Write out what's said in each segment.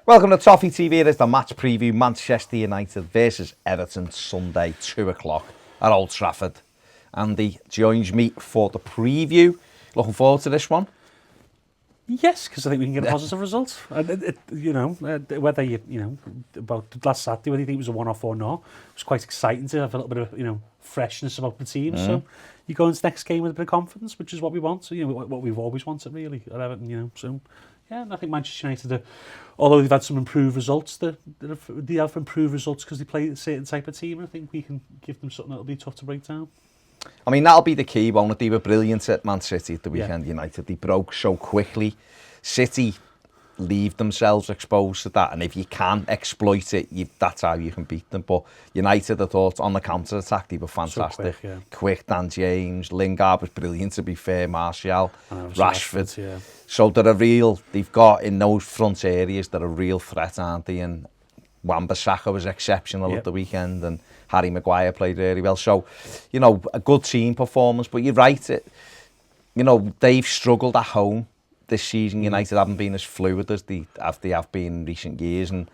Welcome to Toffee TV. It is the match preview. Manchester United versus Everton, Sunday, 2 o'clock at Old Trafford. Andy joins me for the preview. Looking forward to this one. Yes, because I think we can get a positive result. Whether about last Saturday, whether you think it was a one-off or not, it was quite exciting to have a little bit of freshness about the team. So you go into the next game with a bit of confidence, which is what we want. So what we've always wanted really at Everton. So yeah, I think Manchester United, although they've had some improved results, they have improved results because they play a certain type of team. I think we can give them something that'll be tough to break down. I mean, that'll be the key, won't it? They were brilliant at Man City at the weekend, United. They broke so quickly. City leave themselves exposed to that, and if you can exploit it, that's how you can beat them. But United, I thought, on the counter-attack, they were fantastic. So quick, Dan James, Lingard was brilliant, to be fair, Martial, Rashford. So they've got in those front areas, they're a real threat, aren't they? And Wan-Bissaka was exceptional at the weekend, and Harry Maguire played really well. So, a good team performance. But you're right, they've struggled at home this season. United haven't been as fluid as they have been in recent years, and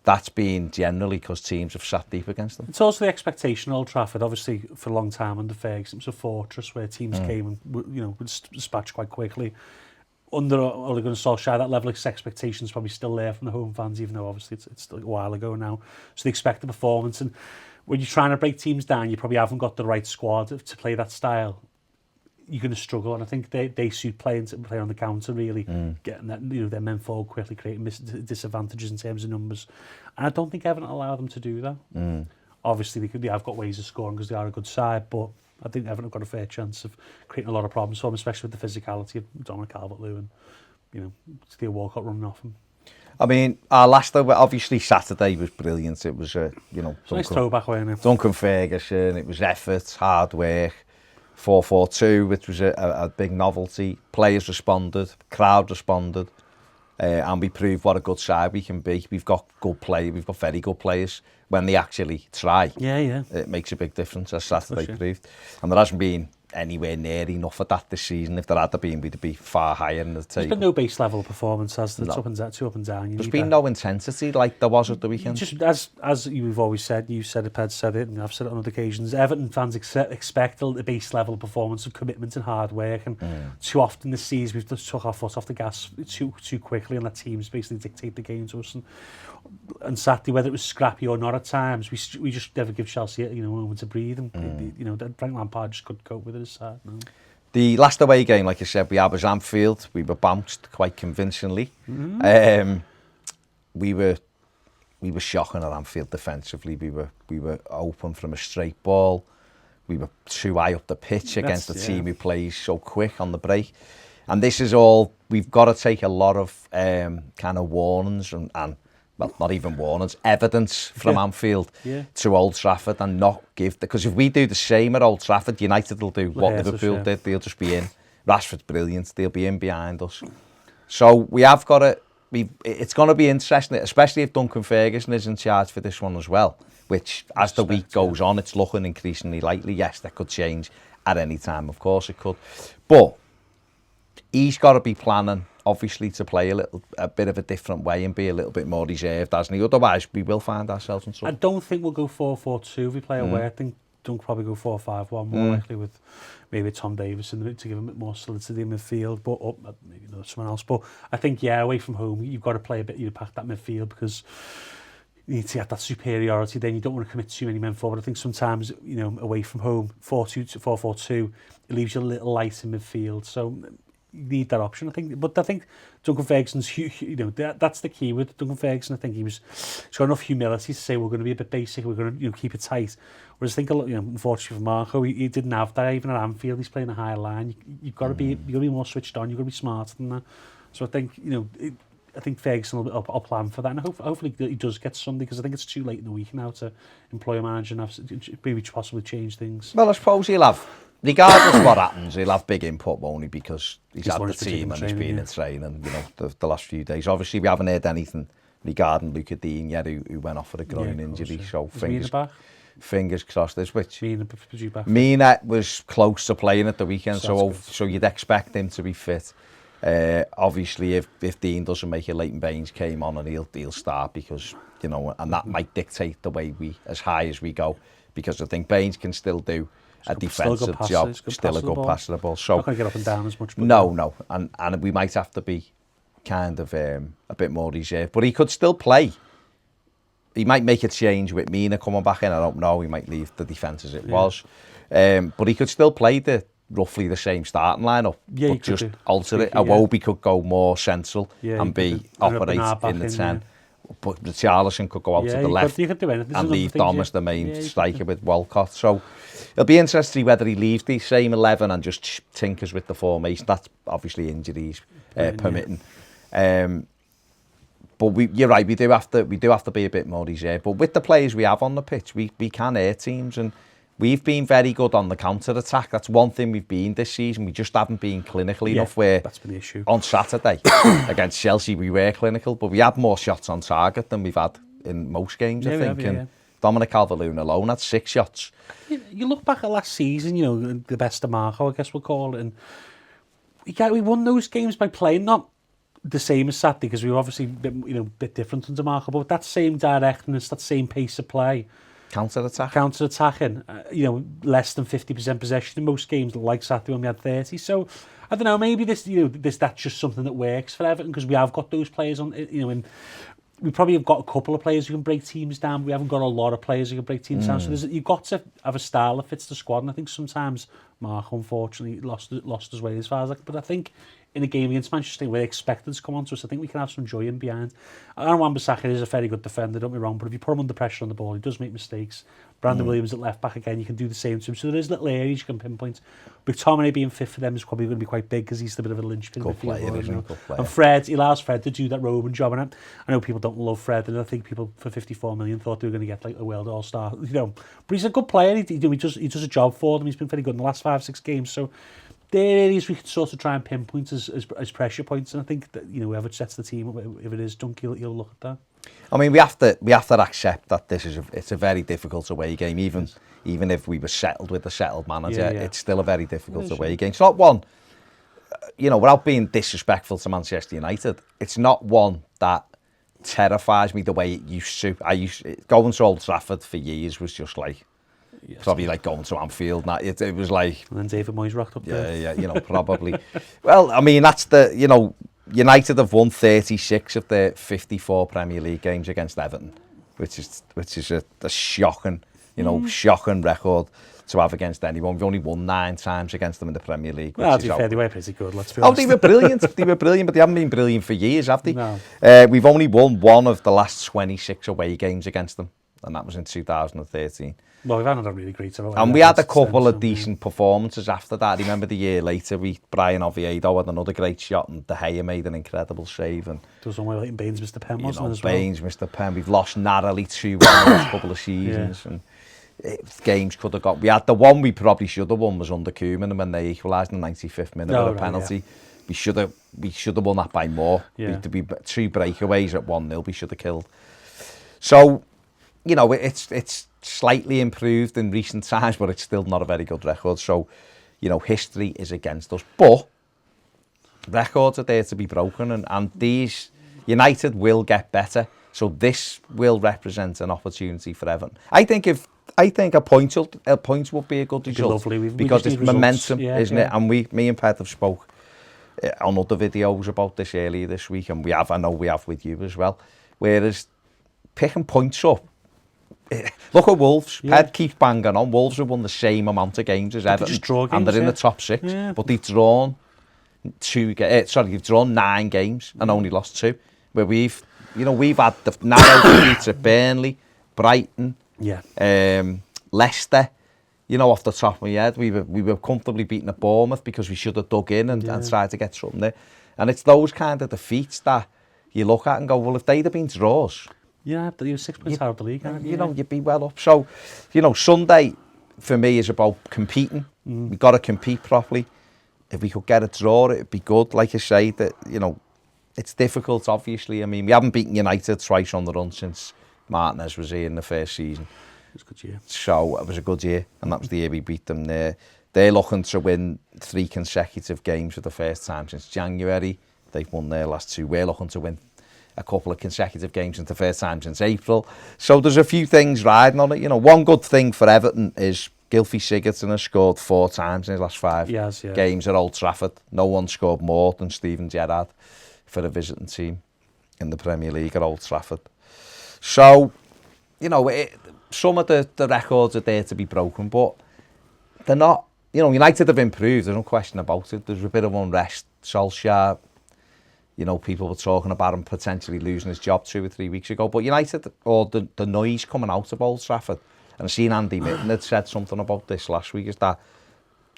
that's been generally because teams have sat deep against them. It's also the expectation at Old Trafford. Obviously, for a long time under Ferguson, it was a fortress where teams came and would dispatch quite quickly. Under Ole Gunnar Solskjaer, that level of expectation is probably still there from the home fans, even though obviously it's still a while ago now. So they expect the performance, and when you're trying to break teams down, you probably haven't got the right squad to play that style. You're going to struggle, and I think they suit playing on the counter, really getting that their men forward quickly, creating disadvantages in terms of numbers, and I don't think Everton allow them to do that. Obviously, they have got ways of scoring because they are a good side, but I think Everton have got a fair chance of creating a lot of problems for them, especially with the physicality of Dominic Calvert-Lewin and Theo Walcott running off him. I mean, our last, obviously Saturday was brilliant. It was Nice throwback, wasn't it? Duncan Ferguson. It was effort, hard work. 4-4-2, which was a big novelty. Players responded, crowd responded, and we proved what a good side we can be. We've got good players, we've got very good players when they actually try. Yeah. It makes a big difference, as Saturday proved. And there hasn't been anywhere near enough of that this season. If there had been, we'd be far higher in the table. There's been no base level performance, has there? It's up and down. There's been no intensity like there was at the weekend. Just as you've always said, you said it, Ped said it, and I've said it on other occasions, Everton fans expect a base level performance of commitment and hard work, and too often this season we've just took our foot off the gas too quickly and let teams basically dictate the game to us. And Saturday, whether it was scrappy or not at times, we just never give Chelsea a moment to breathe, and Frank Lampard just couldn't cope with it as side. No. The last away game, like you said, we had was Anfield. We were bounced quite convincingly. We were shocking at Anfield defensively. We were open from a straight ball. We were too high up the pitch against a team who plays so quick on the break. And this is all, we've got to take a lot of kind of warnings and well, not even warnings, evidence from Anfield to Old Trafford, and not give, because if we do the same at Old Trafford, United will do what Liverpool did. They'll just be in. Rashford's brilliant. They'll be in behind us. So we have got to, it's going to be interesting, especially if Duncan Ferguson is in charge for this one as well, which as the week goes on, it's looking increasingly likely. Yes, that could change at any time. Of course it could. But he's got to be planning, obviously, to play a bit of a different way and be a little bit more reserved, hasn't he? Otherwise, we will find ourselves in trouble. I don't think we'll go 4-4-2 if we play away. I think Dunk probably go 4-5-1, more likely, with maybe Tom Davis in the to give him a bit more solidity in midfield, but maybe someone else. But I think, away from home, you've got to play a bit, you pack that midfield, because you need to get that superiority. Then you don't want to commit too many men forward. I think sometimes, away from home, 4-2-4-4-2, it leaves you a little light in midfield. So you need that option, I think. But I think Duncan Ferguson's, that's the key with Duncan Ferguson. I think he's got enough humility to say we're going to be a bit basic, we're going to keep it tight. Whereas I think, unfortunately for Marco, he didn't have that. Even at Anfield, he's playing a higher line. You've got to be more switched on. You've got to be smarter than that. So I think I think Ferguson will plan for that, and hopefully he does get Sunday, because I think it's too late in the week now to employ a manager and maybe possibly change things. Well, I suppose he'll have, regardless of what happens, he'll have big input, won't he? Because he's had the team and he's been in training, the last few days. Obviously, we haven't heard anything regarding Luca Dean yet, who went off with a groin injury. So fingers crossed. There's which Mina was close to playing at the weekend, so you'd expect him to be fit. Obviously, if Dean doesn't make it, Leighton Baines came on and he'll start because, you know, and that might dictate the way as high as we go, because I think Baines can still do a defensive job, still a good passer of the ball. So not going to get up and down as much. But no, and we might have to be kind of a bit more reserved, but he could still play. He might make a change with Mina coming back in. I don't know. He might leave the defence as it was, but he could still play roughly the same starting lineup, but just alter it. Iwobi could go more central and operate in the 10. But Richarlison could go out to the left and leave Dom as the main striker with Walcott. So it'll be interesting to see whether he leaves the same 11 and just tinkers with the formation. That's obviously injuries permitting. But you're right. We do have to be a bit more reserved. But with the players we have on the pitch, we can hurt teams, and we've been very good on the counter-attack. That's one thing we've been this season. We just haven't been clinical enough. Where that's been the issue. On Saturday against Chelsea, we were clinical, but we had more shots on target than we've had in most games, I think. And Dominic Calvert-Lewin alone had 6 shots. You look back at last season, you know, the best of Marco, I guess we'll call it, and we won those games by playing not the same as Saturday, because we were obviously a bit different under Marco, but that same directness, that same pace of play. Counter-attacking, less than 50% possession in most games, like Saturday when we had 30. So, I don't know, maybe that's just something that works for Everton, because we have got those players on, and we probably have got a couple of players who can break teams down, but we haven't got a lot of players who can break teams down. So you've got to have a style that fits the squad, and I think sometimes Marco, unfortunately, lost his way as far as but I think in a game against Manchester United, we're expected to come on to us. I think we can have some joy in behind. Aaron Wan-Bissaka is a very good defender, don't be wrong, but if you put him under pressure on the ball, he does make mistakes. Brandon Williams at left back again, you can do the same to him. So there is little areas you can pinpoint. McTominay being fit for them is probably going to be quite big, because he's a bit of a linchpin midfielder. And Fred, he allows Fred to do that roving job. And I know people don't love Fred, and I think people for 54 million thought they were going to get like a world all-star, But he's a good player. He does a job for them. He's been very good in the last 5-6 games. So there are areas we can sort of try and pinpoint as pressure points, and I think that whoever sets the team up, if it is Dunk, you'll look at that. I mean, we have to accept that it's a very difficult away game, even if we were settled with a settled manager. It's still a very difficult away game. It's not one, without being disrespectful to Manchester United, it's not one that terrifies me the way it used to. Going to Old Trafford for years was just like. Yes. Probably like going to Anfield. It was like... And then David Moyes rocked up there. Yeah, probably. Well, I mean, that's United have won 36 of their 54 Premier League games against Everton, which is a shocking, shocking record to have against anyone. We've only won 9 times against them in the Premier League. Well, to be fair, they were pretty good, let's be honest. They were brilliant. But they haven't been brilliant for years, have they? No. We've only won 1 of the last 26 away games against them, and that was in 2013. Well, we've had a really great time. And we had a couple of decent performances after that. I remember the year later, Brian Oviedo had another great shot, and De Gea made an incredible save. And there was one where like Baines, Mr. Penn, wasn't there as well? Baines, Mr. Penn. We've lost narrowly 2-1 in the last couple of seasons. Yeah. And games could have got... We had the one we probably should have won was under Koeman, when they equalised in the 95th minute with a penalty. Yeah. We should have won that by more. Yeah. To be 2 breakaways at 1-0, we should have killed. So, it's slightly improved in recent times, but it's still not a very good record. So, history is against us. But records are there to be broken, and these United will get better. So this will represent an opportunity for Everton. I think a point would be a good result, because it's momentum, isn't it? And me and Ped have spoke on other videos about this earlier this week, and I know we have with you as well. Whereas picking points up. Look at Wolves. Ped keeps banging on. Wolves have won the same amount of games as Everton, and they're in the top 6. Yeah. But they've drawn they've drawn 9 games and only lost 2. Where we've had the narrow defeats at Burnley, Brighton, Leicester. Off the top of my head, we were comfortably beating at Bournemouth because we should have dug in and tried to get something there. And it's those kind of defeats that you look at and go, well, if they'd have been draws. Yeah, but you're 6 points out of the league, aren't you? You'd be well up. So, Sunday for me is about competing. We've got to compete properly. If we could get a draw, it'd be good. Like I say, that it's difficult, obviously. I mean, we haven't beaten United twice on the run since Martinez was here in the first season. It was a good year. So it was a good year, and that was the year we beat them there. They're looking to win 3 consecutive games for the first time since January. They've won their last 2. We're looking to win a couple of consecutive games for the first time since April. So there's a few things riding on it. You know, one good thing for Everton is Gylfi Sigurdsson has scored 4 times in his last 5 games at Old Trafford. No one scored more than Steven Gerrard for a visiting team in the Premier League at Old Trafford. So, you know, some of the records are there to be broken, but they're not. You know, United have improved, there's no question about it. There's a bit of unrest. Solskjaer, you know, people were talking about him potentially losing his job 2 or 3 weeks ago. But United, or the noise coming out of Old Trafford, and I've seen Andy Mitten had said something about this last week, is that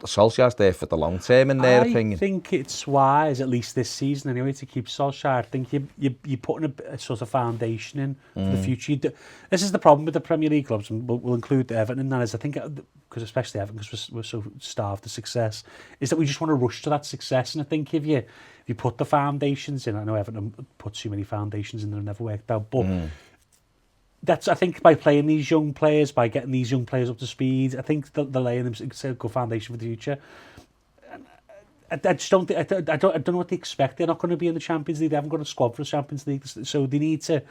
Solskjaer's there for the long term, in their opinion. I think it's wise, at least this season anyway, to keep Solskjaer. I think you're putting a sort of foundation in for the future. This is the problem with the Premier League clubs, and we'll include Everton in that, is I think, because especially Everton, because we're so starved of success, is that we just want to rush to that success. And I think if you put the foundations in, I know Everton put too many foundations in that have never worked out, but that's, I think, by playing these young players, by getting these young players up to speed, I think they're laying them a good foundation for the future. I just don't think, I don't know what they expect. They're not going to be in the Champions League. They haven't got a squad for the Champions League, so they need to,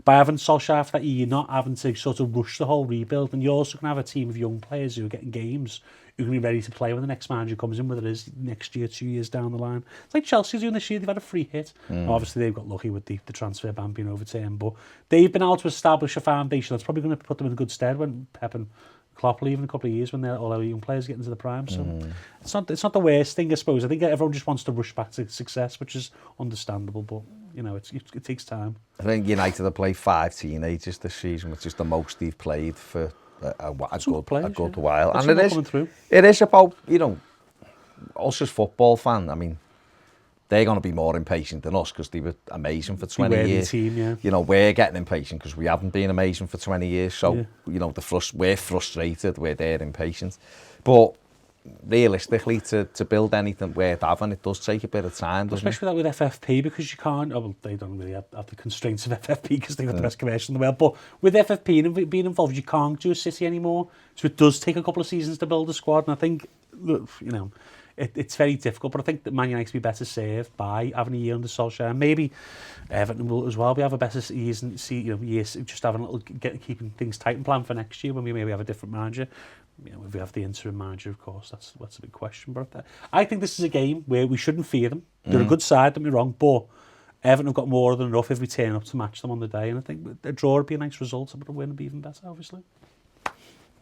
by having Solskjaer for that year, you're not having to sort of rush the whole rebuild, and you're also going to have a team of young players who are getting games, who can be ready to play when the next manager comes in, whether it is next year, 2 years down the line. It's like Chelsea's doing this year. They've had a free hit. Obviously, they've got lucky with the transfer ban being overturned, but they've been able to establish a foundation that's probably going to put them in good stead when Pep and Klopp will leave in a couple of years, when all our young players get into the prime. So it's not the worst thing, I suppose. I think everyone just wants to rush back to success, which is understandable, but you know, it takes time. I think United have played 5 teenagers this season, which is the most they've played for a good while. That's and it is about, you know, us as football fan. I mean, they're going to be more impatient than us because they were amazing for 20 years. Team, You know, we're getting impatient because we haven't been amazing for 20 years. So, you know, we're frustrated, we're there impatient. But realistically, to build anything worth having, it does take a bit of time, doesn't Especially that with FFP, because you can't, well, they don't really have the constraints of FFP because they've got the best commercial in the world, but with FFP and being involved, you can't do a City anymore. So it does take a couple of seasons to build a squad, and I think, you know, it's very difficult, but I think that Man United will be better served by having a year under Solskjaer. And maybe Everton will as well have a better years, just having a little, keeping things tight and plan for next year when we maybe have a different manager. You know, if we have the interim manager, of course, that's a big question. But I think this is a game where we shouldn't fear them. They're a good side, don't be wrong, but Everton have got more than enough if we turn up to match them on the day. And I think a draw would be a nice result, but a win would be even better, obviously.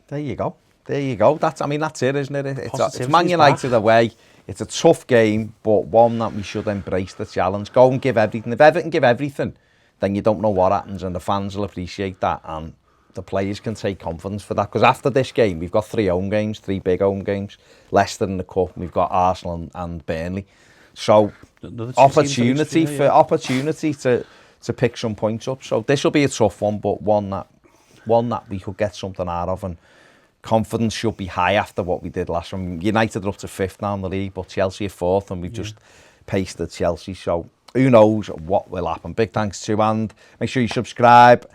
There you go. That's it, isn't it? It's Man United away. It's a tough game, but one that we should embrace the challenge. Go and give everything. If Everton give everything, then you don't know what happens, and the fans will appreciate that, and the players can take confidence for that. Because after this game, we've got 3 home games, 3 big home games. Leicester in the Cup, we've got Arsenal and Burnley. So opportunity to pick some points up. So this will be a tough one, but one that we could get something out of, and confidence should be high after what we did last time. United are up to 5th now in the league, but Chelsea are 4th, and we've just pasted Chelsea. So who knows what will happen. Big thanks to, and make sure you subscribe.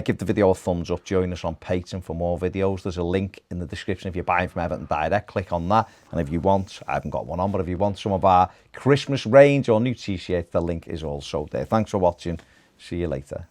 Give the video a thumbs up. Join us on Patreon for more videos. There's a link in the description if you're buying from Everton Direct. Click on that. And if you want, I haven't got one on, but if you want some of our Christmas range or new t-shirts, the link is also there. Thanks for watching. See you later.